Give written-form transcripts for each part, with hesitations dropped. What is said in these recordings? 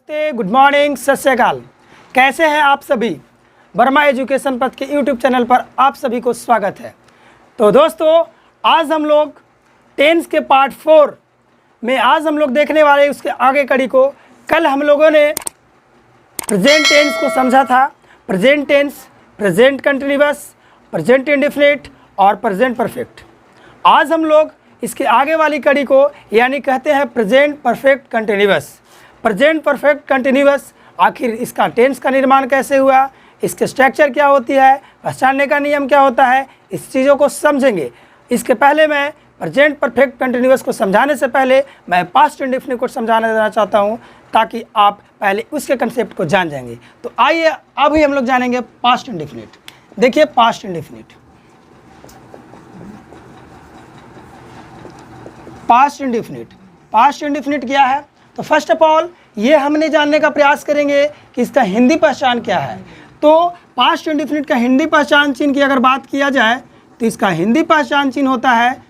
नमस्ते, good morning, सत श्री अकाल। कैसे हैं आप सभी? वर्मा एजुकेशन पथ के यूट्यूब चैनल पर आप सभी को स्वागत है। तो दोस्तों, आज हम लोग टेंस के पार्ट 4 में आज हम लोग देखने वाले उसके आगे कड़ी को। कल हम लोगों ने प्रेजेंट टेंस को समझा था। Present tense, present continuous, present indefinite और प्रेजेंट परफेक्ट। आज हम लोग इसके आगे वाली कड़ी को यानी कहते हैं present perfect continuous. Present perfect continuous, आखिर इसका टेंस का निर्माण कैसे हुआ, इसके स्ट्रक्चर क्या होती है, पहचानने का नियम क्या होता है, इस चीज़ों को समझेंगे। इसके पहले मैं प्रेजेंट परफेक्ट कंटिन्यूअस को समझाने से पहले मैं पास्ट इंडेफिनिट को समझाना देना चाहता हूं, ताकि आप पहले उसके कंसेप्ट को जान जाएंगे। तो आइए अभी हम लोग जानेंगे पास्ट इंडेफिनिट। देखिए past indefinite, past indefinite, past indefinite क्या है? तो फर्स्ट ऑफ ऑल ये हमने जानने का प्रयास करेंगे कि इसका हिंदी पहचान क्या है। तो पास्ट इंडेफिनिट का हिंदी पहचान चिन्ह की अगर बात किया जाए तो इसका हिंदी पहचान चिन्ह होता है,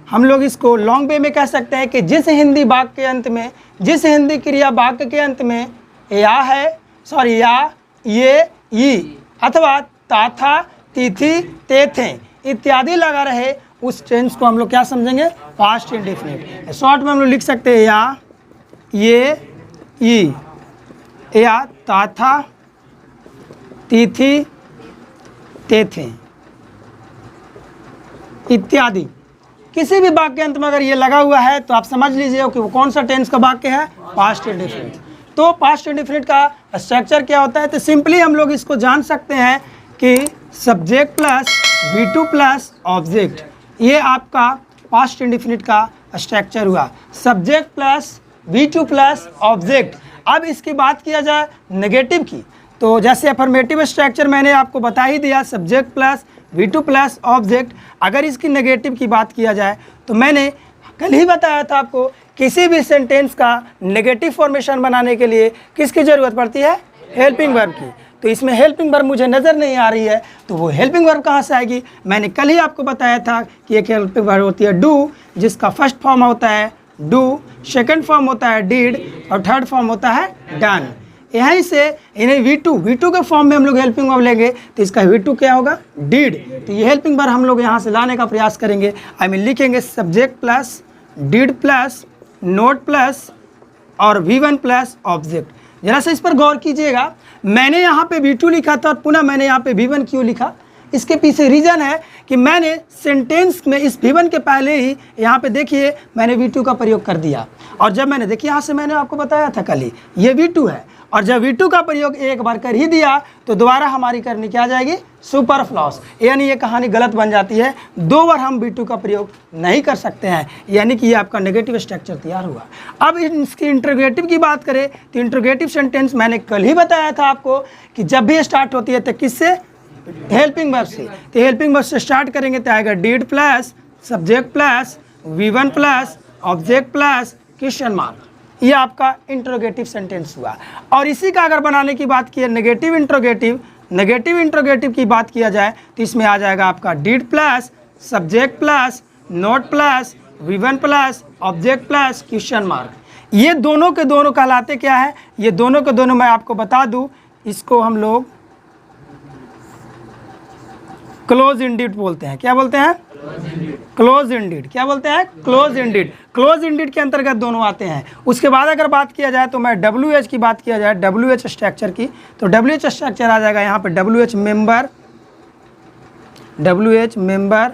हम लोग इसको लॉन्ग वे में कह सकते हैं कि जिस हिंदी वाक्य के अंत में, जिस हिंदी क्रिया वाक्य के अंत में या है, सॉरी या, ये, ई अथवा ता था, तिथि, ते थे इत्यादि लगा रहे, उस टेंस को हम लोग क्या समझेंगे? Past indefinite. शॉर्ट में हम लोग लिख सकते हैं या, ये, ई, या, ता था, तिथि, ते थे इत्यादि। किसी भी वाक्य के अंत में अगर ये लगा हुआ है तो आप समझ लीजिए कि वो कौन सा टेंस का वाक्य है? Past indefinite. तो पास्ट इंडेफिनिट का स्ट्रक्चर क्या होता है? तो सिंपली हम लोग इसको जान सकते हैं कि subject plus V2 plus object, ये आपका पास्ट इंडेफिनिट का स्ट्रक्चर हुआ। Subject plus V2 plus object. अब इसकी बात किया जाए नेगेटिव की, तो जैसे अफर्मेटिव स्ट्रक्चर मैंने आपको बता ही दिया, subject plus V2 plus object. अगर इसकी नेगेटिव की बात किया जाए तो मैंने कल ही बताया था आपको, किसी भी सेंटेंस का नेगेटिव फॉर्मेशन बनाने के लिए किसकी ज़रूरत पड़ती है? हेल्पिंग वर्ब की। तो इसमें हेल्पिंग वर्ब मुझे नज़र नहीं आ रही है, तो वो हेल्पिंग वर्ब कहाँ से आएगी? मैंने कल ही आपको बताया था कि एक हेल्पिंग वर्ब होती है डू, जिसका फर्स्ट फॉर्म होता है डू, सेकंड फॉर्म होता है डिड और थर्ड फॉर्म होता है डन। यहीं से इन्हें V2 के फॉर्म में हम लोग हेल्पिंग वर्ब लेंगे, तो इसका V2 क्या होगा? डिड। तो ये हेल्पिंग वर्ब हम लोग यहाँ से लाने का प्रयास करेंगे। लिखेंगे subject plus did plus not plus और V1 प्लस ऑब्जेक्ट। जरा से इस पर गौर कीजिएगा, मैंने यहाँ पे V2 लिखा था और पुनः मैंने यहाँ पे V1 क्यों लिखा? इसके पीछे रीज़न है कि मैंने सेंटेंस में इस V1 के पहले ही यहाँ पे देखिए मैंने V2 का प्रयोग कर दिया। और जब मैंने देखिए यहाँ से मैंने आपको बताया था कल ही, ये V2 है, और जब V2 का प्रयोग एक बार कर ही दिया तो दोबारा हमारी करनी क्या जाएगी? सुपरफ्लॉस। यानी ये कहानी गलत बन जाती है, 2 बार हम V2 का प्रयोग नहीं कर सकते हैं, यानी कि ये आपका नेगेटिव स्ट्रक्चर तैयार हुआ। अब इसकी इंट्रोगेटिव की बात करें तो इंट्रोगेटिव सेंटेंस मैंने कल ही बताया था आपको कि जब भी स्टार्ट होती है तो किससे? हेल्पिंग वर्ब से। तो हेल्पिंग वर्ब से स्टार्ट करेंगे तो आएगा did plus subject plus V1 plus object plus question mark. ये आपका इंट्रोगेटिव सेंटेंस हुआ। और इसी का अगर बनाने की बात की है नेगेटिव इंट्रोगेटिव की बात किया जाए तो इसमें आ जाएगा आपका did plus subject plus not plus V1 plus object plus question mark. ये दोनों के दोनों कहलाते क्या है? ये दोनों के दोनों मैं आपको बता दूं, इसको हम लोग क्लोज इंडिड बोलते हैं। क्या बोलते हैं? Close indeed. क्या बोलते हैं? Close indeed. क्लोज इंडिड के अंतर्गत दोनों आते हैं। उसके बाद अगर बात किया जाए तो मैं WH की बात किया जाए, WH स्ट्रक्चर की, तो WH स्ट्रक्चर आ जाएगा यहाँ पे WH member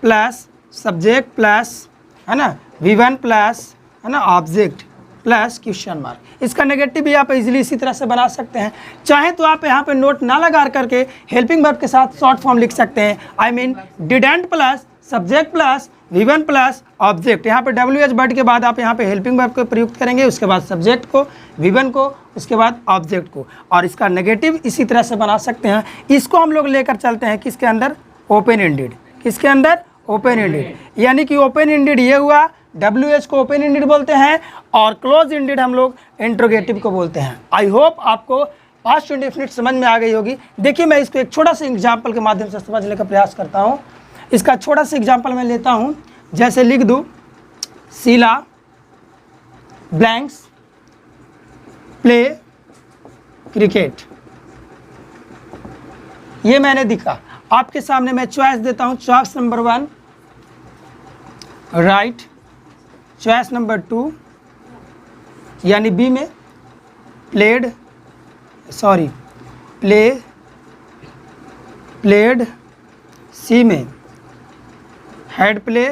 plus subject plus, है ना, V1 प्लस, है ना, ऑब्जेक्ट प्लस क्वेश्चन मार्क। इसका नेगेटिव भी आप इजीली इसी तरह से बना सकते हैं। चाहे तो आप यहाँ पे नोट ना लगा करके हेल्पिंग वर्ब के साथ शॉर्ट फॉर्म लिख सकते हैं। Didn't plus subject plus V1 plus object. यहाँ पे WH वर्ड के बाद आप यहाँ पे हेल्पिंग वर्ब को प्रयुक्त करेंगे, उसके बाद सब्जेक्ट को, V1 को, उसके बाद ऑब्जेक्ट को। और इसका नेगेटिव इसी तरह से बना सकते हैं। इसको हम लोग लेकर चलते हैं किसके अंदर? Open ended. किसके अंदर? Open ended. यानी कि ओपन एंडेड ये हुआ, WH को ओपन एंडेड बोलते हैं और क्लोज एंडेड हम लोग इंट्रोगेटिव को बोलते हैं। आई होप आपको पास्ट इंडेफिनिट समझ में आ गई होगी। देखिए मैं इसको एक छोटा सा एग्जाम्पल के माध्यम से समझने का प्रयास करता हूँ। इसका छोटा सा एग्जाम्पल मैं लेता हूँ, जैसे लिख दूँ शीला ब्लैंक्स प्ले क्रिकेट, ये मैंने दिखा। आपके सामने मैं चॉइस देता हूँ, choice number 1 right, choice number 2 यानी बी में प्लेड प्लेड, सी में हेड प्ले,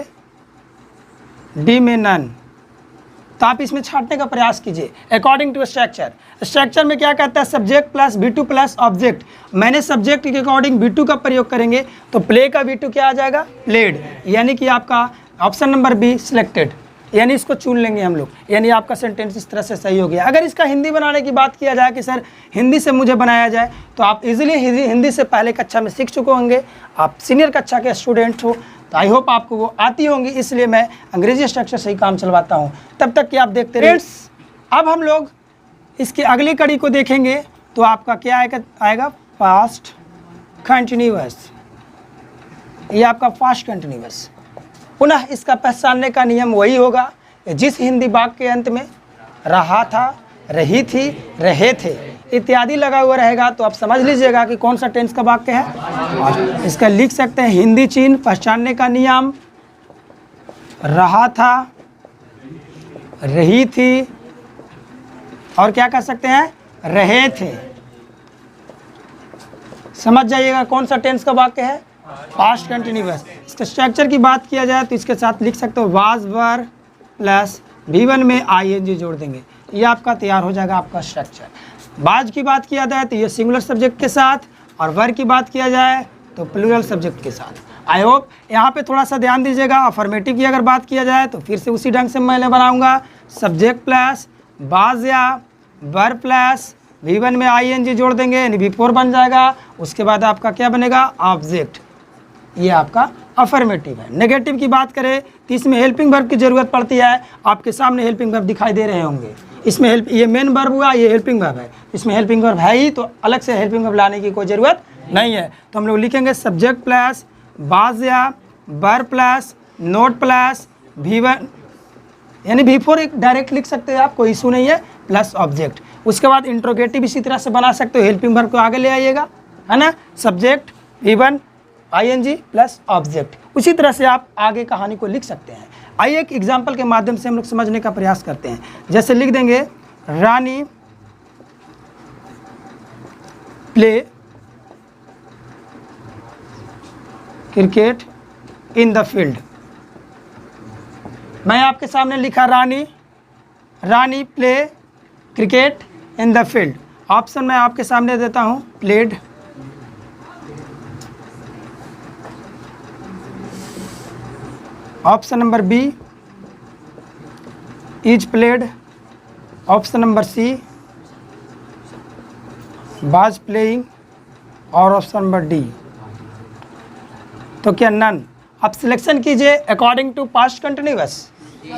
डी में नन। तो आप इसमें छांटने का प्रयास कीजिए अकॉर्डिंग टू स्ट्रक्चर। स्ट्रक्चर में क्या कहता है, subject plus V2 plus object. मैंने सब्जेक्ट के अकॉर्डिंग V2 का प्रयोग करेंगे तो प्ले का V2 क्या आ जाएगा, प्लेड, यानी कि आपका ऑप्शन नंबर बी सिलेक्टेड, यानी इसको चुन लेंगे हम लोग, यानी आपका सेंटेंस इस तरह से सही हो गया। अगर इसका हिंदी बनाने की बात किया जाए कि सर हिंदी से मुझे बनाया जाए, तो आप इजीली हिंदी से पहले कक्षा में सीख चुके होंगे, आप सीनियर कक्षा के स्टूडेंट हो, तो आई होप आपको वो आती होंगी, इसलिए मैं अंग्रेजी स्ट्रक्चर से ही काम चलवाता हूँ। तब तक कि आप देखते रहिए। अब हम लोग इसकी अगली कड़ी को देखेंगे, तो आपका क्या आएगा पास्ट कंटिन्यूअस, ये आपका पास्ट कंटिन्यूअस। पुनः इसका पहचानने का नियम वही होगा, जिस हिंदी वाक्य के अंत में रहा था, रही थी, रहे थे इत्यादि लगा हुआ रहेगा, तो आप समझ लीजिएगा कि कौन सा टेंस का वाक्य है। इसका लिख सकते हैं हिंदी चिन्ह, पहचानने का नियम, रहा था, रही थी, और क्या कर सकते हैं, रहे थे। समझ जाइएगा कौन सा टेंस का वाक्य है, पास्ट कंटिन्यूअस। इसके स्ट्रक्चर की बात किया जाए तो इसके साथ लिख सकते हो वाज वर प्लस V1 में ING जोड़ देंगे, ये आपका तैयार हो जाएगा आपका स्ट्रक्चर। बाज की बात किया जाए तो ये सिंगुलर सब्जेक्ट के साथ, और वर की बात किया जाए तो प्लूरल सब्जेक्ट के साथ। आई होप यहाँ पे थोड़ा सा ध्यान दीजिएगा। अफर्मेटिव की अगर बात किया जाए तो फिर से उसी ढंग से मैंने बनाऊंगा, सब्जेक्ट प्लस बाज या वर प्लस V1 में ING जोड़ देंगे, यानी V4 बन जाएगा। उसके बाद आपका क्या बनेगा, ऑब्जेक्ट, ये आपका अफर्मेटिव है। नेगेटिव की बात करें तो इसमें हेल्पिंग वर्ब की ज़रूरत पड़ती है। आपके सामने हेल्पिंग वर्ब दिखाई दे रहे होंगे, इसमें ये मेन वर्ब हुआ, ये हेल्पिंग वर्ब है, इसमें हेल्पिंग वर्ब है ही, तो अलग से हेल्पिंग वर्ब लाने की कोई ज़रूरत नहीं है। तो हम लोग लिखेंगे सब्जेक्ट प्लस बाज या वर प्लस नोट प्लस V1, यानी V4 एक डायरेक्ट लिख सकते हैं आप, कोई इशू नहीं है, प्लस ऑब्जेक्ट। उसके बाद इंट्रोगेटिव इसी तरह से बना सकते हो, हेल्पिंग वर्ब को आगे ले आइएगा, है ना, subject V1 ING plus object. उसी तरह से आप आगे कहानी को लिख सकते हैं। आइए एक एग्जाम्पल के माध्यम से हम लोग समझने का प्रयास करते हैं। जैसे लिख देंगे Rani play cricket in the field. मैं आपके सामने लिखा Rani play cricket in the field. Option मैं आपके सामने देता हूं, played, option number B is played, option number C was playing, और ऑप्शन नंबर डी तो क्या नन। आप सिलेक्शन कीजिए according to past continuous,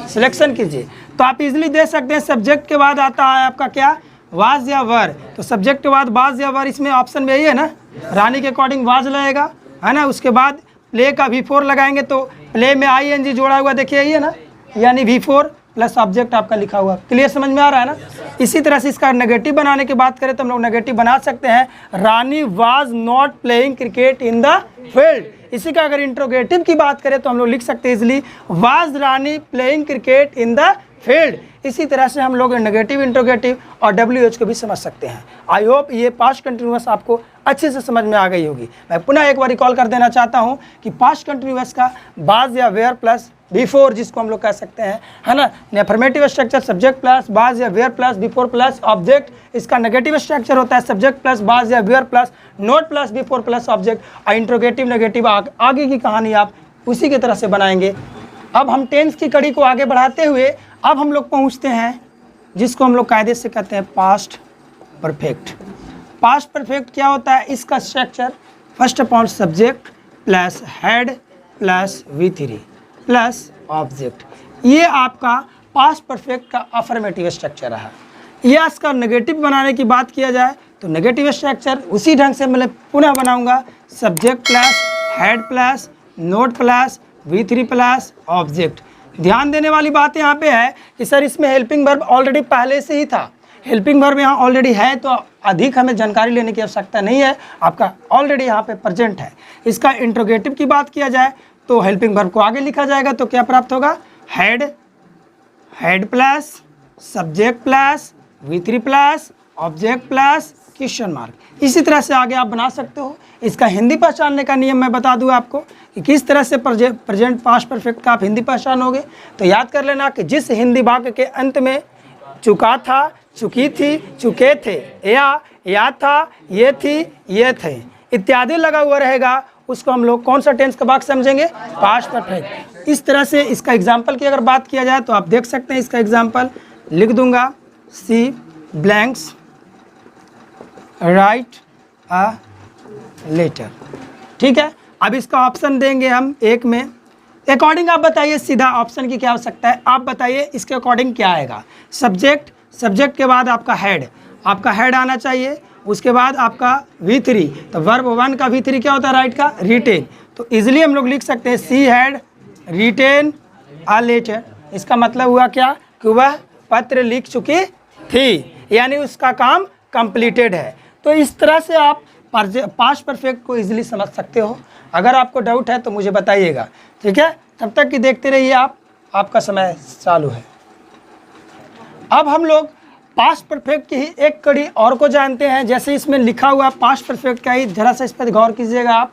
selection कीजिए। तो आप इजीली दे सकते हैं सब्जेक्ट के बाद आता है आपका क्या, वाज या वर। तो सब्जेक्ट के बाद वाज या वर, इसमें ऑप्शन में यही है ना, रानी के अकॉर्डिंग वाज लगेगा, है ना। उसके बाद प्ले का V4 लगाएंगे तो प्ले में ING जोड़ा हुआ देखिए यही है ना, यानी V4 प्लस ऑब्जेक्ट आपका लिखा हुआ। क्लियर समझ में आ रहा है ना। इसी तरह से इसका नेगेटिव बनाने की बात करें तो हम लोग नेगेटिव बना सकते हैं, Rani was not playing cricket in the field. इसी का अगर इंट्रोगेटिव की बात करें तो हम लोग लिख सकते हैं easily, was Rani playing cricket in the field. इसी तरह से हम लोग नेगेटिव, इंट्रोगेटिव और WH को भी समझ सकते हैं। आई होप ये पास्ट कंटिन्यूअस आपको अच्छे से समझ में आ गई होगी। मैं पुनः एक बार रिकॉल कर देना चाहता हूं कि पास्ट कंटिन्यूअस का बाज या वेयर प्लस V4 जिसको हम लोग कह सकते हैं, है ना। Affirmative structure subject plus was या were plus V4 plus object. इसका नेगेटिव स्ट्रक्चर होता है सब्जेक्ट प्लस बाज या were plus not plus V4 plus object. और इंट्रोगेटिव नेगेटिव आगे की कहानी आप उसी की तरह से बनाएंगे। अब हम टेंस की कड़ी को आगे बढ़ाते हुए अब हम लोग पहुंचते हैं जिसको हम लोग कायदे से कहते हैं पास्ट परफेक्ट। पास्ट परफेक्ट क्या होता है, इसका structure first of all subject plus head plus V3 plus object. ये आपका पास्ट परफेक्ट का अफर्मेटिव स्ट्रक्चर है। या इसका नेगेटिव बनाने की बात किया जाए तो नेगेटिव स्ट्रक्चर उसी ढंग से मैं पुनः बनाऊंगा, subject plus head plus not plus V3 plus object. ध्यान देने वाली बात यहाँ पे है कि सर इसमें हेल्पिंग वर्ब ऑलरेडी पहले से ही था, हेल्पिंग वर्ब यहाँ ऑलरेडी है तो अधिक हमें जानकारी लेने की आवश्यकता नहीं है, आपका ऑलरेडी यहाँ पे प्रेजेंट है। इसका इंट्रोगेटिव की बात किया जाए तो हेल्पिंग वर्ब को आगे लिखा जाएगा तो क्या प्राप्त होगा, head, head plus subject plus V3 plus object plus question mark. इसी तरह से आगे आप बना सकते हो। इसका हिंदी पहचानने का नियम मैं बता दूं आपको कि किस तरह से प्रेजेंट पास्ट परफेक्ट का आप हिंदी पहचानोगे। तो याद कर लेना कि जिस हिंदी वाक्य के अंत में चुका था, चुकी थी, चुके थे, या था, ये थी, ये थे इत्यादि लगा हुआ रहेगा, उसको हम लोग कौन सा टेंस का वाक्य समझेंगे, पास्ट परफेक्ट। इस तरह से इसका एग्जाम्पल की अगर बात किया जाए तो आप देख सकते हैं, इसका एग्जाम्पल लिख दूंगा, सी ब्लैंक्स राइट अ लेटर। ठीक है, अब इसका ऑप्शन देंगे हम एक में। अकॉर्डिंग आप बताइए, सीधा ऑप्शन की क्या आवश्यकता है, आप बताइए इसके अकॉर्डिंग क्या आएगा। सब्जेक्ट, सब्जेक्ट के बाद आपका हेड, आपका हेड आना चाहिए, उसके बाद आपका V3, तो वर्ब 1 का V3 क्या होता है, राइट का रिटेन। तो इजीली हम लोग लिख सकते हैं she had written a letter. इसका मतलब हुआ क्या कि वह पत्र लिख चुकी थी, यानी उसका काम कंप्लीटेड है। तो इस तरह से आप पास्ट परफेक्ट को इजीली समझ सकते हो। अगर आपको डाउट है तो मुझे बताइएगा, ठीक है। तब तक कि देखते रहिए आप, आपका समय चालू है। अब हम लोग पास्ट परफेक्ट की ही एक कड़ी और को जानते हैं। जैसे इसमें लिखा हुआ पास्ट परफेक्ट का ही जरा सा इस पर गौर कीजिएगा आप।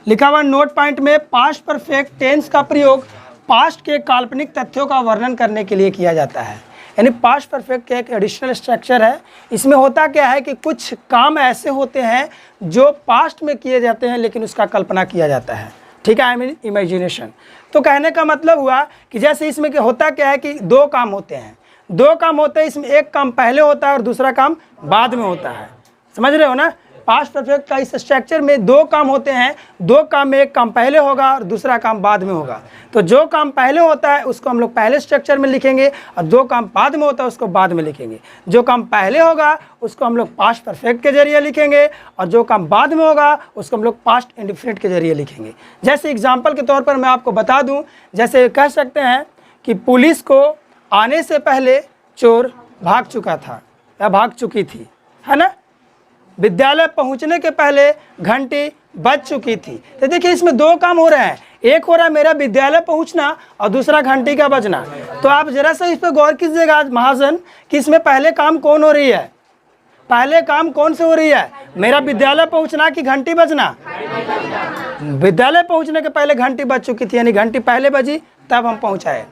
लिखा हुआ नोट पॉइंट में पास्ट परफेक्ट टेंस का प्रयोग पास्ट के काल्पनिक तथ्यों का वर्णन करने के लिए किया जाता है। यानी पास्ट परफेक्ट का एक एडिशनल स्ट्रक्चर है। इसमें होता क्या है कि कुछ काम ऐसे होते हैं जो पास्ट में किए जाते हैं लेकिन उसका कल्पना किया जाता है, ठीक है, आई मीन इमेजिनेशन। तो कहने का मतलब हुआ कि जैसे इसमें क्या होता क्या है कि दो काम होते हैं, इसमें एक काम पहले होता है और दूसरा काम बाद में होता है, समझ रहे हो ना। पास्ट परफेक्ट का इस स्ट्रक्चर में दो काम होते हैं, दो काम में एक काम पहले होगा और दूसरा काम बाद में होगा। तो जो काम पहले होता है उसको हम लोग पहले स्ट्रक्चर में लिखेंगे और जो काम बाद में होता है उसको बाद में लिखेंगे। जो काम पहले होगा उसको हम लोग पास्ट परफेक्ट के जरिए लिखेंगे और जो काम बाद में होगा उसको हम लोग पास्ट इंडेफिनिट के जरिए लिखेंगे। जैसे एग्जाम्पल के तौर पर मैं आपको बता दूँ, जैसे कह सकते हैं कि पुलिस को आने से पहले चोर भाग चुका था या भाग चुकी थी, है ना। विद्यालय पहुंचने के पहले घंटी बज चुकी थी। तो देखिए इसमें दो काम हो रहे हैं, एक हो रहा है मेरा विद्यालय पहुंचना और दूसरा घंटी का बजना। तो आप जरा सा इस पर गौर कीजिएगा आज महाजन कि इसमें पहले काम कौन हो रही है, पहले काम कौन से हो रही है, मेरा विद्यालय पहुंचना कि घंटी बजना। विद्यालय पहुंचने के पहले घंटी बज चुकी थी, यानी घंटी पहले बजी तब हम पहुंचाए,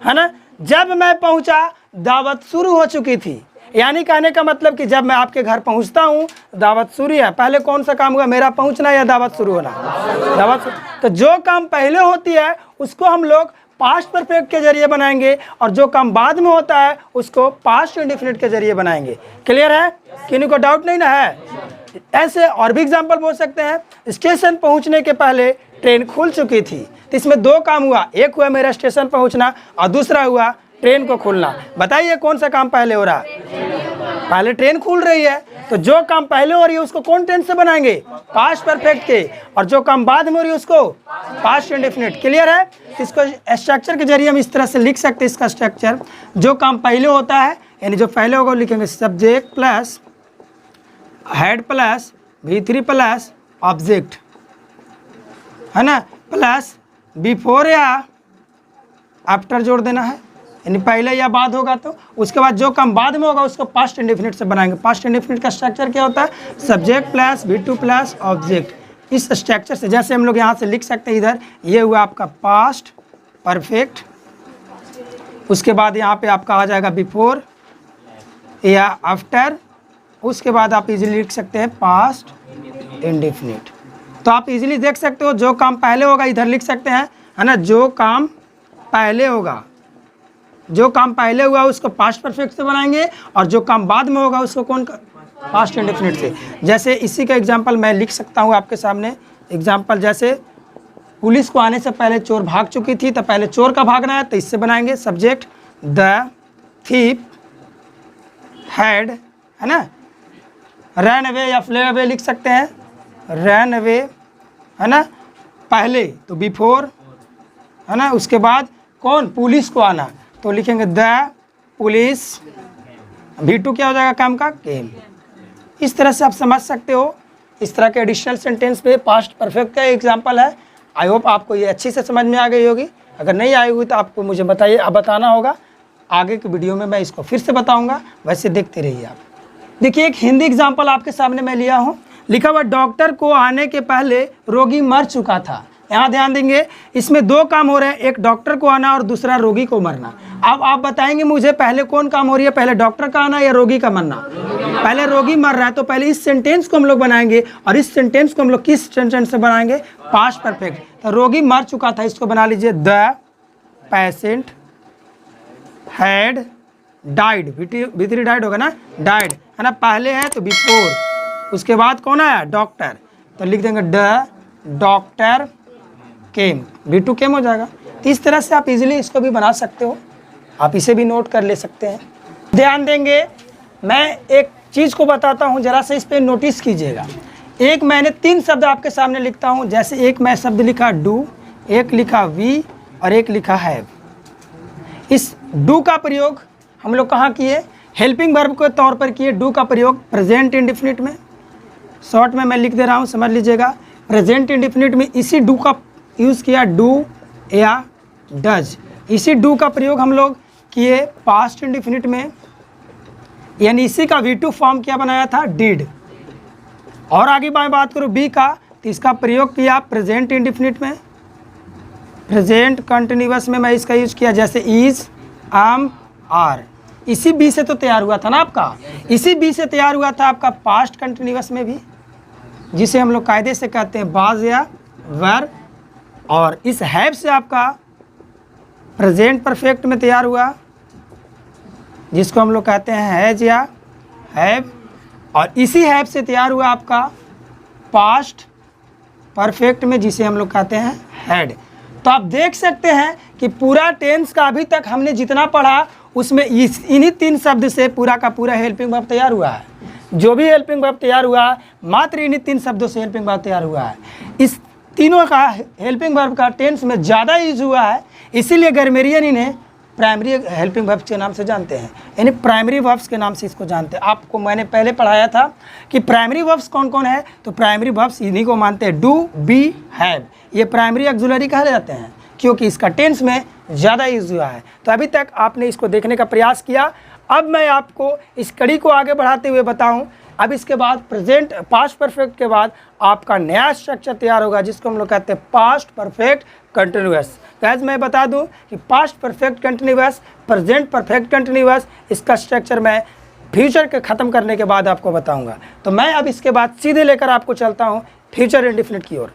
है ना। जब मैं पहुंचा दावत शुरू हो चुकी थी, यानी कहने का मतलब कि जब मैं आपके घर पहुंचता हूं दावत शुरू है। पहले कौन सा काम हुआ, मेरा पहुंचना या दावत शुरू होना, दावत। तो जो काम पहले होती है उसको हम लोग पास्ट परफेक्ट के जरिए बनाएंगे और जो काम बाद में होता है उसको पास्ट इंडेफिनिट के जरिए बनाएंगे। क्लियर है, किन्हीं को डाउट नहीं ना है। ऐसे और भी एग्जाम्पल बोल सकते हैं, स्टेशन पहुंचने के पहले ट्रेन खुल चुकी थी। तो इसमें दो काम हुआ, एक हुआ मेरा स्टेशन पहुंचना और दूसरा हुआ ट्रेन को खुलना। बताइए कौन सा काम पहले हो रहा है, पहले ट्रेन खुल रही है। तो जो काम पहले हो रही है उसको कौन टेंस से बनाएंगे, पास्ट परफेक्ट के, और जो काम बाद में हो रही है उसको पास्ट इंडेफिनिट। क्लियर है। इसको स्ट्रक्चर के जरिए हम इस तरह से लिख सकते हैं इसका स्ट्रक्चर। जो काम पहले होता है यानी जो पहले होगा लिखेंगे subject plus head plus V3 plus object, है ना, प्लस बिफोर या आफ्टर जोड़ देना है, यानी पहले या बाद होगा। तो उसके बाद जो काम बाद में होगा उसको पास्ट इंडेफिनिट से बनाएंगे। पास्ट इंडेफिनिट का स्ट्रक्चर क्या होता है, subject plus V2 plus object. इस स्ट्रक्चर से जैसे हम लोग यहाँ से लिख सकते हैं, इधर ये हुआ आपका पास्ट परफेक्ट, उसके बाद यहाँ पे आपका आ जाएगा बिफोर या आफ्टर, उसके बाद आप इजीली लिख सकते हैं पास्ट इंडेफिनिट। तो आप इजीली देख सकते हो जो काम पहले होगा इधर लिख सकते हैं, है ना, जो काम पहले होगा, जो काम पहले हुआ उसको पास्ट परफेक्ट से बनाएंगे और जो काम बाद में होगा उसको कौन, पास्ट इंडेफिनिट से। जैसे इसी का एग्जांपल मैं लिख सकता हूँ आपके सामने। एग्जांपल जैसे पुलिस को आने से पहले चोर भाग चुकी थी, तो पहले चोर का भागना है तो इससे बनाएंगे सब्जेक्ट द थीफ हैड, है ना, रन अवे या फ्ले अवे लिख सकते हैं, रन अवे, है ना, पहले तो बिफोर, है ना, उसके बाद कौन, पुलिस को आना तो लिखेंगे द पुलिस V2 क्या हो जाएगा काम का, केम। इस तरह से आप समझ सकते हो। इस तरह के एडिशनल सेंटेंस पे पास्ट परफेक्ट का एग्जांपल है। आई होप आपको ये अच्छी से समझ में आ गई होगी। अगर नहीं आई हुई तो आपको मुझे बताइए, अब बताना होगा। आगे की वीडियो में मैं इसको फिर से बताऊंगा, वैसे देखते रहिए आप। देखिए एक हिंदी एग्जाम्पल आपके सामने मैं लिया हूँ। लिखा हुआ डॉक्टर को आने के पहले रोगी मर चुका था। यहाँ ध्यान देंगे, इसमें दो काम हो रहे हैं, एक डॉक्टर को आना और दूसरा रोगी को मरना। अब आप बताएंगे मुझे पहले कौन काम हो रही है, पहले डॉक्टर का आना या रोगी का मरना? पहले रोगी मर रहा है, तो पहले इस सेंटेंस को हम लोग बनाएंगे, और इस सेंटेंस को हम लोग किस सेंटेंस से बनाएंगे, पास्ट परफेक्ट। तो रोगी मर चुका था, इसको बना लीजिए द पेशेंट हैड डाइड। भीतरी डाइड होगा ना, डाइड है ना, पहले है तो बिफोर, उसके बाद कौन आया, डॉक्टर, तो लिख देंगे द डॉक्टर केम। V2 केम हो जाएगा। तो इस तरह से आप इजीली इसको भी बना सकते हो, आप इसे भी नोट कर ले सकते हैं। ध्यान देंगे, मैं एक चीज़ को बताता हूँ, जरा से इस पर नोटिस कीजिएगा। एक मैंने 3 शब्द आपके सामने लिखता हूँ, जैसे एक मैं शब्द लिखा डू, एक लिखा वी और एक लिखा हैव। इस डू का प्रयोग हम लोग कहाँ किए, हेल्पिंग वर्ब के तौर पर किए। डू का प्रयोग प्रेजेंट इंडेफिनिट में, शॉर्ट में मैं लिख दे रहा हूँ, समझ लीजिएगा। प्रेजेंट इंडेफिनिट में इसी डू का यूज़ किया, डू या डज। इसी डू का प्रयोग हम लोग किए पास्ट इंडेफिनिट में, यानी इसी का V2 फॉर्म क्या बनाया था, डिड। और आगे मैं बात करूँ बी का, तो इसका प्रयोग किया प्रेजेंट इंडेफिनिट में, प्रेजेंट कंटिन्यूअस में मैं इसका यूज किया, जैसे इज, आम, आर। इसी बी से तो तैयार हुआ था ना आपका, इसी बी से तैयार हुआ था आपका पास्ट कंटिन्यूअस में भी, जिसे हम लोग कायदे से कहते हैं बाज या वर। और इस हैव से आपका प्रेजेंट परफेक्ट में तैयार हुआ, जिसको हम लोग कहते हैं हैज या हैव। और इसी हैव से तैयार हुआ आपका पास्ट परफेक्ट में, जिसे हम लोग कहते हैं हैड। तो आप देख सकते हैं कि पूरा टेंस का अभी तक हमने जितना पढ़ा, उसमें इन्हीं 3 शब्द से पूरा का पूरा हेल्पिंग वर्ब तैयार हुआ है। जो भी हेल्पिंग वर्ब तैयार हुआ, मात्र इन्हीं 3 शब्दों से हेल्पिंग वर्ब तैयार हुआ है। इस तीनों का हेल्पिंग वर्ब का टेंस में ज़्यादा यूज हुआ है, इसीलिए ग्रामेरियन इन्हें प्राइमरी हेल्पिंग वर्ब्स के नाम से जानते हैं, यानी प्राइमरी वर्ब्स के नाम से इसको जानते हैं। आपको मैंने पहले पढ़ाया था कि प्राइमरी वर्ब्स कौन कौन है, तो प्राइमरी वर्ब्स इन्हीं को मानते हैं, डू, बी, हैव। ये प्राइमरी ऑक्सिलरी कहे जाते हैं, क्योंकि इसका टेंस में ज़्यादा यूज हुआ है। तो अभी तक आपने इसको देखने का प्रयास किया। अब मैं आपको इस कड़ी को आगे बढ़ाते हुए बताऊं, अब इसके बाद प्रेजेंट पास्ट परफेक्ट के बाद आपका नया स्ट्रक्चर तैयार होगा, जिसको हम लोग कहते हैं पास्ट परफेक्ट कंटिन्यूअस। गाइस मैं बता दूं कि past perfect continuous, present perfect continuous, इसका स्ट्रक्चर मैं फ्यूचर के ख़त्म करने के बाद आपको बताऊंगा। तो मैं अब इसके बाद सीधे लेकर आपको चलता हूं फ्यूचर इंडेफिनिट की ओर।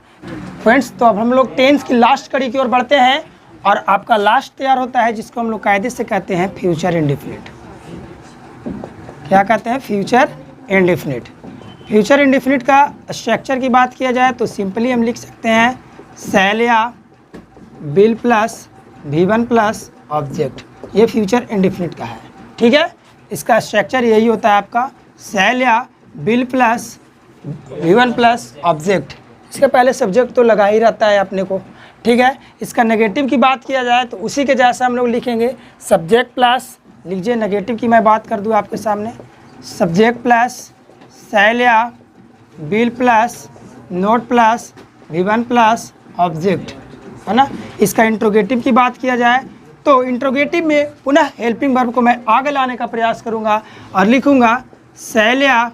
फ्रेंड्स, तो अब हम लोग टेंस की लास्ट कड़ी की ओर बढ़ते हैं, और आपका लास्ट तैयार होता है, जिसको हम लोग कायदे से कहते हैं फ्यूचर इंडेफिनिट। क्या कहते हैं, फ्यूचर इंडेफिनिट। फ्यूचर इंडेफिनिट का स्ट्रक्चर की बात किया जाए तो सिंपली हम लिख सकते हैं शैल या will plus V1 plus object. ये फ्यूचर इंडेफिनिट का है, ठीक है। इसका स्ट्रक्चर यही होता है आपका, शैल या will plus V1 plus object. इसके पहले सब्जेक्ट तो लगा ही रहता है अपने को, ठीक है। इसका नेगेटिव की बात किया जाए तो उसी के जैसा हम लोग लिखेंगे, सब्जेक्ट प्लस, लीजिए नेगेटिव की मैं बात कर दूँ आपके सामने, सब्जेक्ट प्लस शैल या will plus not plus V1 plus object, है ना। इसका इंट्रोगेटिव की बात किया जाए तो इंट्रोगेटिव में पुनः हेल्पिंग वर्ब को मैं आगे लाने का प्रयास करूंगा और लिखूंगा शैल या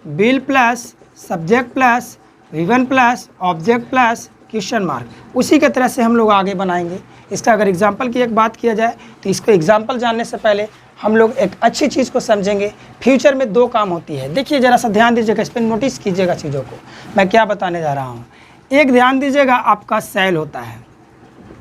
will plus subject plus V1 plus object plus question mark. उसी के तरह से हम लोग आगे बनाएंगे। इसका अगर एग्जाम्पल की एक बात किया जाए तो इसको एग्जाम्पल जानने से पहले हम लोग एक अच्छी चीज़ को समझेंगे। फ्यूचर में 2 काम होती है। देखिए ज़रा सा ध्यान दीजिएगा, इस पर नोटिस कीजिएगा चीज़ों को, मैं क्या बताने जा रहा हूँ। एक ध्यान दीजिएगा, आपका शैल होता है,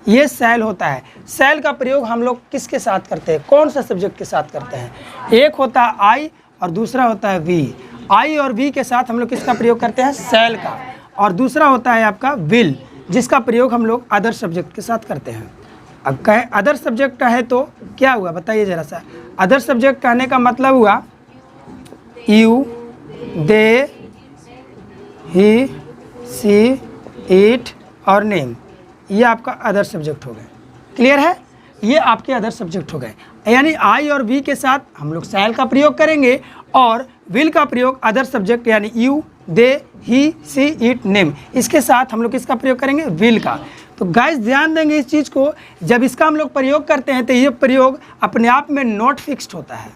ये शैल होता है। शैल का प्रयोग हम लोग किसके साथ करते हैं, कौन सा सब्जेक्ट के साथ करते हैं? एक होता है आई और दूसरा होता है वी। आई और वी के साथ हम लोग किसका प्रयोग करते हैं, शैल का। और दूसरा होता है आपका विल, जिसका प्रयोग हम लोग अदर सब्जेक्ट के साथ करते हैं। अब कहे अदर सब्जेक्ट का है तो क्या हुआ बताइए ज़रा सा। अदर सब्जेक्ट कहने का मतलब हुआ you, they, he, she, it और नेम, ये आपका अदर सब्जेक्ट हो गए। क्लियर है, ये आपके अदर सब्जेक्ट हो गए। यानी आई और वी के साथ हम लोग शैल का प्रयोग करेंगे और विल का प्रयोग अदर सब्जेक्ट यानी you, they, he, she, it, name, इसके साथ हम लोग किसका प्रयोग करेंगे, विल का। तो गाइस ध्यान देंगे इस चीज़ को, जब इसका हम लोग प्रयोग करते हैं तो ये प्रयोग अपने आप में नॉट फिक्स्ड होता है।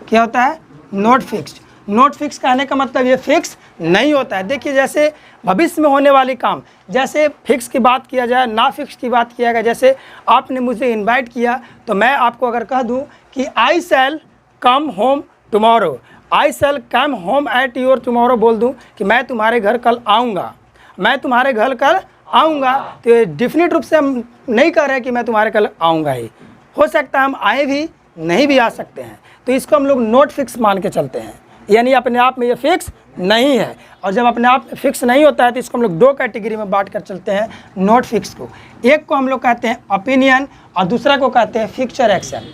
क्या होता है, नॉट फिक्स्ड। नॉट फिक्स कहने का मतलब ये फिक्स नहीं होता है। देखिए जैसे भविष्य में होने वाली काम, जैसे फिक्स की बात किया जाए, ना फिक्स की बात किया गया, जैसे आपने मुझे इनवाइट किया तो मैं आपको अगर कह दूं कि I shall come home tomorrow, I shall come home at your tomorrow बोल दूं कि मैं तुम्हारे घर कल आऊँगा, मैं तुम्हारे घर कल आऊँगा, तो ये डिफिनिट रूप से हम नहीं कह रहे कि मैं तुम्हारे कल आऊँगा ही, हो सकता है हम आए भी नहीं भी आ सकते हैं। तो इसको हम लोग नॉट फिक्स मान के चलते हैं, यानी अपने आप में ये फिक्स नहीं है। और जब अपने आप में फिक्स नहीं होता है तो इसको हम लोग दो कैटेगरी में बांट कर चलते हैं नॉट फिक्स को। एक को हम लोग कहते हैं ओपिनियन और दूसरा को कहते हैं फ्यूचर एक्शन।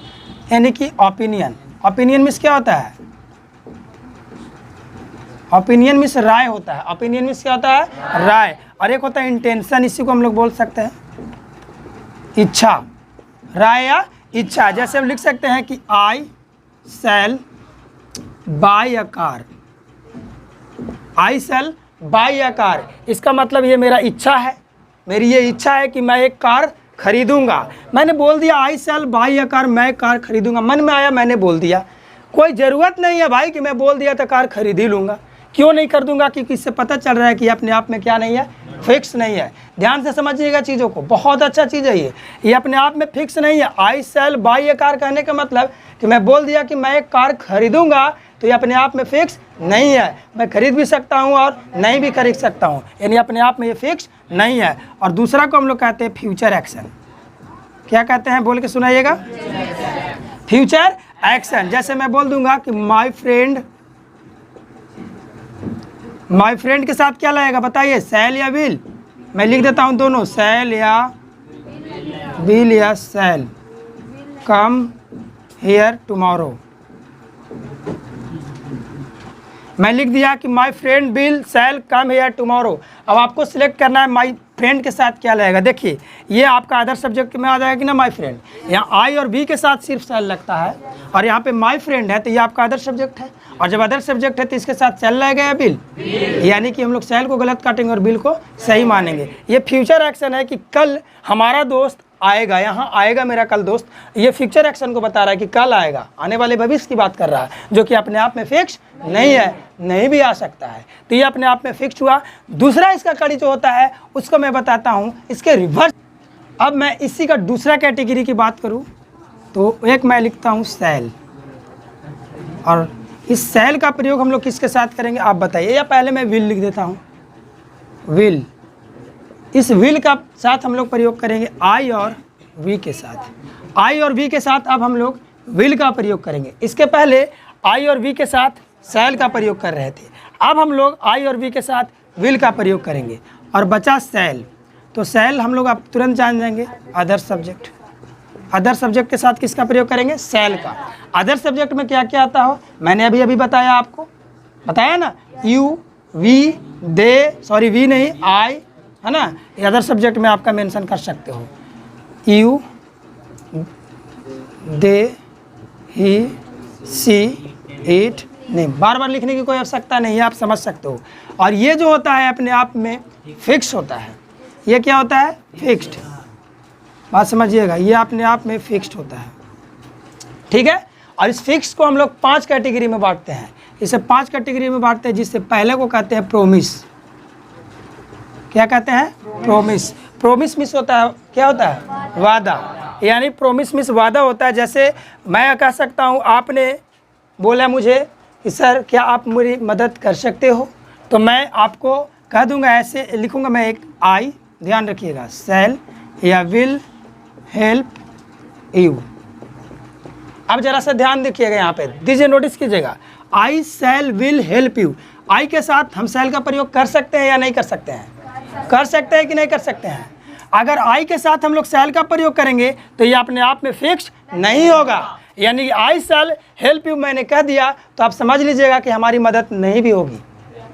यानी कि ओपिनियन, ओपिनियन मीन्स क्या होता है, ओपिनियन मीन्स राय होता है, ओपिनियन मीन्स क्या होता है, राय। और एक होता है इंटेंशन, इसी को हम लोग बोल सकते हैं इच्छा, राय या इच्छा। जैसे हम लिख सकते हैं कि I shall buy a car, I shall buy a car, इसका मतलब ये मेरा इच्छा है, मेरी ये इच्छा है कि मैं एक कार खरीदूंगा। मैंने बोल दिया आई शैल बाय अ कार, मैं कार खरीदूंगा, मन में आया मैंने बोल दिया। कोई ज़रूरत नहीं है भाई कि मैं बोल दिया तो कार खरीद ही लूँगा, क्यों नहीं कर दूंगा, क्योंकि इससे पता चल रहा है कि अपने आप में क्या नहीं है, फिक्स नहीं है। ध्यान से समझिएगा चीज़ों को, बहुत अच्छा चीज़ है ये अपने आप में फिक्स नहीं है। आई शैल बाय ए कार कहने का मतलब कि मैं बोल दिया कि मैं एक कार खरीदूंगा, तो ये अपने आप में फिक्स नहीं है। मैं खरीद भी सकता हूँ और नहीं भी खरीद सकता हूँ, यानी अपने आप में ये फिक्स नहीं है। और दूसरा को हम लोग कहते हैं फ्यूचर एक्शन। क्या कहते हैं, बोल के सुनाइएगा, फ्यूचर एक्शन। जैसे मैं बोल दूंगा कि माय फ्रेंड के साथ क्या लगेगा बताइए, शैल या विल। मैं लिख देता हूं दोनों, शैल या विल या शैल कम हियर टुमारो। मैं लिख दिया कि my friend will shell come here tomorrow. अब आपको सिलेक्ट करना है माय फ्रेंड के साथ क्या लगेगा। देखिए ये आपका अदर सब्जेक्ट में आ जाएगा कि ना, माय फ्रेंड। यहाँ आई और बी के साथ सिर्फ शैल लगता है और यहाँ पे माय फ्रेंड है तो ये आपका अदर सब्जेक्ट है। और जब अदर सब्जेक्ट है तो इसके साथ शैल लगेगा या बिल, यानी कि हम लोग शैल को गलत काटेंगे और बिल को सही मानेंगे। ये फ्यूचर एक्शन है कि कल हमारा दोस्त आएगा, यहाँ आएगा मेरा कल दोस्त। ये फ्यूचर एक्शन को बता रहा है कि कल आएगा, आने वाले भविष्य की बात कर रहा है, जो कि अपने आप में फिक्स नहीं है, नहीं भी आ सकता है। तो ये अपने आप में फिक्स हुआ। दूसरा इसका कड़ी जो होता है उसको मैं बताता हूँ इसके रिवर्स। अब मैं इसी का दूसरा कैटेगरी की बात करूँ तो एक मैं लिखता हूँ शैल, और इस शैल का प्रयोग हम लोग किसके साथ करेंगे आप बताइए, या पहले मैं विल लिख देता हूँ, विल। इस विल का साथ हम लोग प्रयोग करेंगे आई और वी के साथ। आई और वी के साथ अब हम लोग विल का प्रयोग करेंगे। इसके पहले आई और वी के साथ शैल का प्रयोग कर रहे थे, अब हम लोग आई और वी के साथ विल का प्रयोग करेंगे और बचा शैल। तो शैल हम लोग आप तुरंत जान जाएंगे, अदर सब्जेक्ट। अदर सब्जेक्ट के साथ किसका प्रयोग करेंगे, शैल का। अदर सब्जेक्ट में क्या क्या आता हो मैंने अभी अभी बताया, आपको बताया ना, you, we, they, sorry we नहीं, आई, है ना। ये अदर सब्जेक्ट में आपका मेंशन कर सकते हो, you, they, he, she, it, नहीं, बार बार लिखने की कोई आवश्यकता नहीं है, आप समझ सकते हो। और ये जो होता है अपने आप में फिक्स होता है। ये क्या होता है, फिक्स्ड। बात समझिएगा, ये अपने आप में फिक्स्ड होता है, ठीक है। और इस फिक्स को हम लोग 5 कैटेगरी में बांटते हैं। इसे 5 कैटेगरी में बांटते हैं, जिससे पहले को कहते हैं प्रोमिस। क्या कहते हैं, प्रोमिस। प्रोमिस मिस होता है, क्या होता है, वादा। यानी प्रोमिस मिस वादा होता है। जैसे मैं कह सकता हूँ, आपने बोला मुझे कि सर क्या आप मेरी मदद कर सकते हो, तो मैं आपको कह दूंगा, ऐसे लिखूंगा मैं एक आई, ध्यान रखिएगा, शैल या विल हेल्प यू। अब जरा सा ध्यान देखिएगा, यहाँ पे दीजिए, नोटिस कीजिएगा, आई शैल विल हेल्प यू। आई के साथ हम शैल का प्रयोग कर सकते हैं या नहीं कर सकते हैं, कर सकते हैं कि नहीं कर सकते हैं। अगर आई के साथ हम लोग शैल का प्रयोग करेंगे तो ये अपने आप में फिक्स नहीं होगा। यानी आई शैल हेल्प यू मैंने कह दिया तो आप समझ लीजिएगा कि हमारी मदद नहीं भी होगी,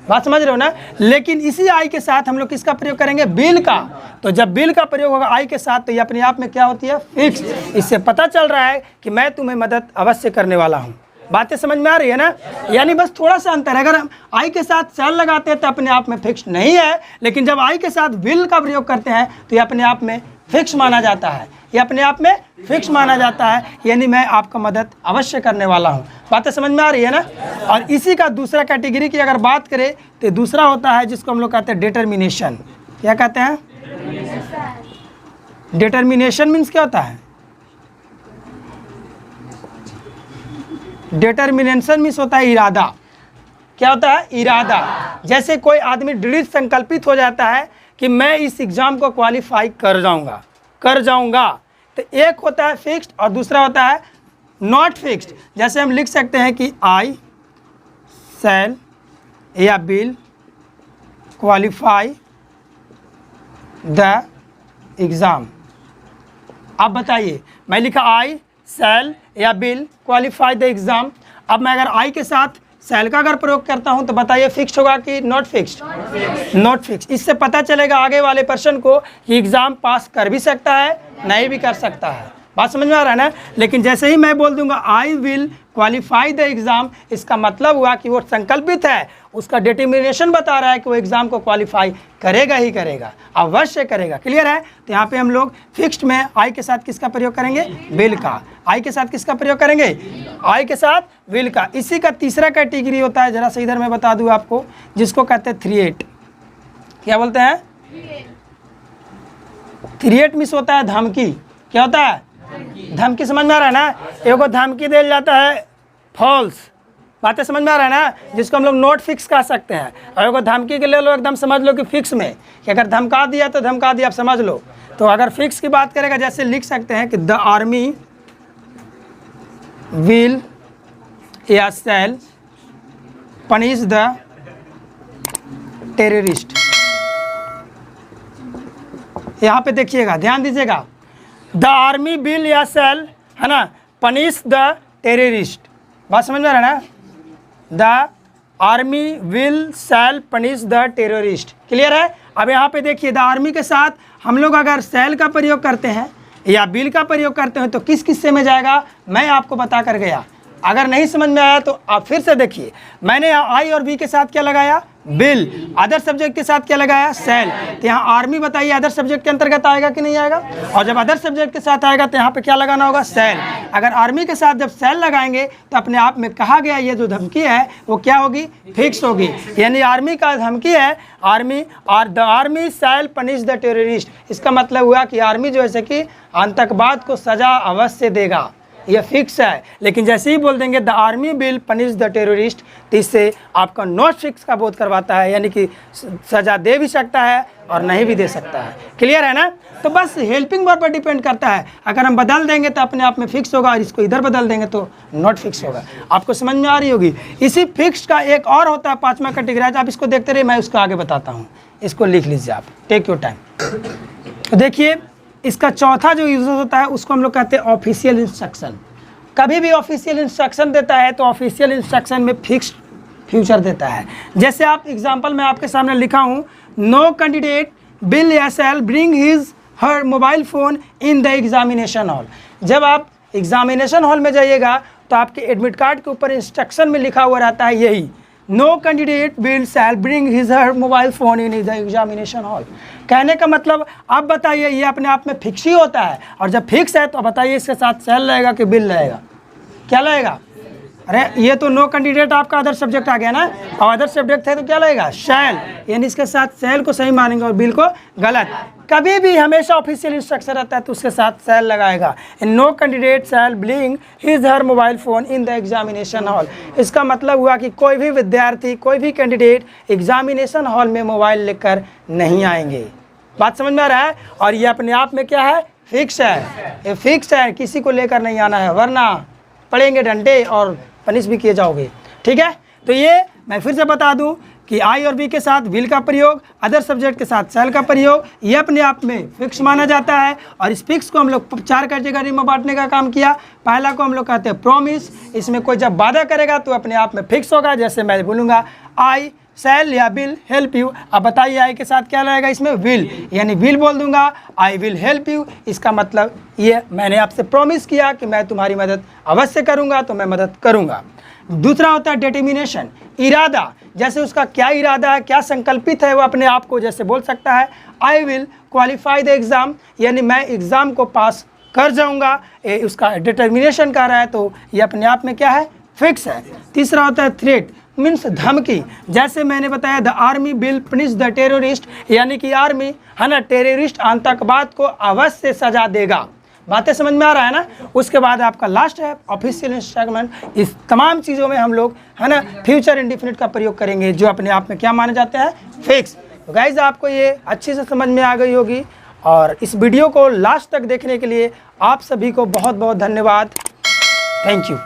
बात समझ रहे हो ना। लेकिन इसी आई के साथ हम लोग किसका प्रयोग करेंगे, बिल का। तो जब बिल का प्रयोग होगा आई के साथ तो ये अपने आप में क्या होती है, फिक्स। इससे पता चल रहा है कि मैं तुम्हें मदद अवश्य करने वाला हूँ। बातें समझ में आ रही है ना। यानी बस थोड़ा सा अंतर है, अगर हम आई के साथ सेल लगाते हैं तो अपने आप में फिक्स नहीं है, लेकिन जब आई के साथ विल का प्रयोग करते हैं तो ये अपने आप में फिक्स माना जाता है, ये अपने आप में फिक्स माना जाता है। यानी मैं आपका मदद अवश्य करने वाला हूँ। बातें समझ में आ रही है ना। और इसी का दूसरा कैटेगरी की अगर बात करें तो दूसरा होता है जिसको हम लोग कहते हैं डिटर्मिनेशन। क्या कहते हैं, डिटर्मिनेशन मीन्स क्या होता है, डिटर्मिनेशन मीन्स होता है इरादा। क्या होता है, इरादा। जैसे कोई आदमी दृढ़ संकल्पित हो जाता है कि मैं इस एग्ज़ाम को क्वालिफाई कर जाऊंगा। तो एक होता है फिक्स्ड और दूसरा होता है नॉट फिक्स्ड। जैसे हम लिख सकते हैं कि आई शैल या विल क्वालिफाई द एग्ज़ाम। अब बताइए, मैं लिखा आई शैल या विल क्वालिफाई द एग्ज़ाम। अब मैं अगर आई के साथ शैल का अगर प्रयोग करता हूं तो बताइए फिक्स्ड होगा कि नॉट फिक्स्ड, नॉट फिक्स्ड। इससे पता चलेगा आगे वाले पर्सन को कि एग्ज़ाम पास कर भी सकता है, नहीं भी कर सकता है। बात समझ में आ रहा है ना। लेकिन जैसे ही मैं बोल दूंगा I will qualify the exam, इसका मतलब हुआ कि वो संकल्पित है, उसका डिटर्मिनेशन बता रहा है कि वो एग्ज़ाम को क्वालिफाई करेगा ही करेगा, अवश्य करेगा। क्लियर है। तो यहाँ पे हम लोग फिक्स्ड में आई के साथ किसका प्रयोग करेंगे, विल का। आई के साथ किसका प्रयोग करेंगे, आई के साथ विल का। इसी का तीसरा कैटेगरी होता है, जरा सा इधर मैं बता दूँ आपको, जिसको कहते हैं थ्रेट। क्या बोलते हैं, थ्रेट मीन्स होता है धमकी। क्या होता है, धमकी। समझ में आ रहा है ना। एगो धमकी दिया जाता है फॉल्स। बातें समझ में आ रहा है ना, जिसको हम लोग नोट फिक्स कह सकते हैं। और एगो धमकी के ले लो एकदम समझ लो कि फिक्स में, कि अगर धमका दिया तो धमका दिया, आप समझ लो। तो अगर फिक्स की बात करेगा, जैसे लिख सकते हैं कि द आर्मी विल या शैल पनिश द टेररिस्ट। यहाँ पे देखिएगा, ध्यान दीजिएगा, द आर्मी विल या शैल, है ना, पनिश द टेररिस्ट। बात समझ में आ रहा है ना। The army will shell punish the terrorist. Clear है। अब यहाँ पे देखिए, द आर्मी के साथ हम लोग अगर शैल का प्रयोग करते हैं या विल का प्रयोग करते हैं तो किस किस्से में जाएगा, मैं आपको बता कर गया। अगर नहीं समझ में आया तो आप फिर से देखिए। मैंने यहाँ आई और वी के साथ क्या लगाया, बिल। अदर सब्जेक्ट के साथ क्या लगाया, सेल। तो यहाँ आर्मी बताइए अदर सब्जेक्ट के अंतर्गत आएगा कि नहीं आएगा। और जब अदर सब्जेक्ट के साथ आएगा तो यहाँ पे क्या लगाना होगा, सेल। अगर आर्मी के साथ जब सेल लगाएंगे तो अपने आप में कहा गया ये जो धमकी है वो क्या होगी, फिक्स होगी। यानी आर्मी का धमकी है, आर्मी और the army shall punish the terrorist. इसका मतलब हुआ कि आर्मी जो है कि आतंकवाद को सजा अवश्य देगा, ये फिक्स है। लेकिन जैसे ही बोल देंगे the army will punish the terrorist, तो इससे आपका नॉट फिक्स का बोध करवाता है, यानी कि सज़ा दे भी सकता है और नहीं भी दे सकता है। क्लियर है ना। तो बस हेल्पिंग वर्ब पर डिपेंड करता है। अगर हम बदल देंगे तो अपने आप में फिक्स होगा और इसको इधर बदल देंगे तो नॉट फिक्स होगा। आपको समझ में आ रही होगी। इसी फिक्स का एक और होता है पाँचवा कैटेगराइज। आप इसको देखते रहिए, मैं उसको आगे बताता हूँ। इसको लिख लीजिए आप, टेक योर टाइम। तो देखिए, इसका चौथा जो यूज होता है उसको हम लोग कहते हैं ऑफिशियल इंस्ट्रक्शन। कभी भी ऑफिशियल इंस्ट्रक्शन देता है तो ऑफिशियल इंस्ट्रक्शन में फिक्स्ड फ्यूचर देता है। जैसे आप एग्जांपल मैं आपके सामने लिखा हूँ, नो कैंडिडेट विल या shall bring his her mobile phone in the examination hall. जब आप एग्जामिनेशन हॉल में जाइएगा तो आपके एडमिट कार्ड के ऊपर इंस्ट्रक्शन में लिखा हुआ रहता है यही, no candidate will shall bring his her mobile phone in the examination hall. कहने का मतलब आप बताइए, ये अपने आप में फिक्स ही होता है। और जब फिक्स है तो बताइए इसके साथ शैल रहेगा कि विल रहेगा, क्या लगेगा। अरे ये तो नो कैंडिडेट आपका अदर सब्जेक्ट आ गया ना, और अदर सब्जेक्ट है तो क्या लगेगा, शैल। यानी इसके साथ शैल को सही मानेंगे और बिल को गलत। कभी भी हमेशा ऑफिशियल इंस्ट्रक्शन रहता है तो उसके साथ शैल लगाएगा। No candidate shall bring his her mobile phone in the examination hall. इसका मतलब हुआ कि कोई भी विद्यार्थी, कोई भी कैंडिडेट एग्जामिनेशन हॉल में मोबाइल लेकर नहीं आएंगे। बात समझ में आ रहा है। और ये अपने आप में क्या है, फिक्स है। ये फिक्स है, किसी को लेकर नहीं आना है, वरना पड़ेंगे डंडे और पनिश भी किए जाओगे। ठीक है। तो ये मैं फिर से बता दूं कि आई और बी के साथ विल का प्रयोग, अदर सब्जेक्ट के साथ शैल का प्रयोग, ये अपने आप में फिक्स माना जाता है। और इस फिक्स को हम लोग 4 कैटेगरी में बांटने का काम किया। पहला को हम लोग कहते हैं प्रॉमिस। इसमें कोई जब वादा करेगा तो अपने आप में फिक्स होगा। जैसे मैं बोलूँगा आई शैल या विल हेल्प यू। अब बताइए आई के साथ क्या लगेगा इसमें, विल, यानी विल बोल दूंगा, आई विल हेल्प यू। इसका मतलब ये मैंने आपसे प्रॉमिस किया कि मैं तुम्हारी मदद अवश्य करूंगा, तो मैं मदद करूंगा। दूसरा होता है डिटर्मिनेशन, इरादा, जैसे उसका क्या इरादा है, क्या संकल्पित है, वो अपने आप को जैसे बोल सकता है I will qualify the exam, यानी मैं एग्ज़ाम को पास कर जाऊंगा, ये उसका डिटर्मिनेशन कर रहा है, तो ये अपने आप में क्या है, फिक्स है। तीसरा होता है थ्रेट, मीन्स धमकी, जैसे मैंने बताया the army will punish the terrorist, यानी कि आर्मी है ना टेररिस्ट आतंकवाद को अवश्य सजा देगा। बातें समझ में आ रहा है ना। उसके बाद आपका लास्ट है ऑफिशियल इंस्ट्रक्शन। इस तमाम चीज़ों में हम लोग है ना फ्यूचर इंडेफिनिट का प्रयोग करेंगे, जो अपने आप में क्या माने जाते हैं, फिक्स। तो गाइज आपको ये अच्छे से समझ में आ गई होगी, और इस वीडियो को लास्ट तक देखने के लिए आप सभी को बहुत बहुत धन्यवाद। Thank you.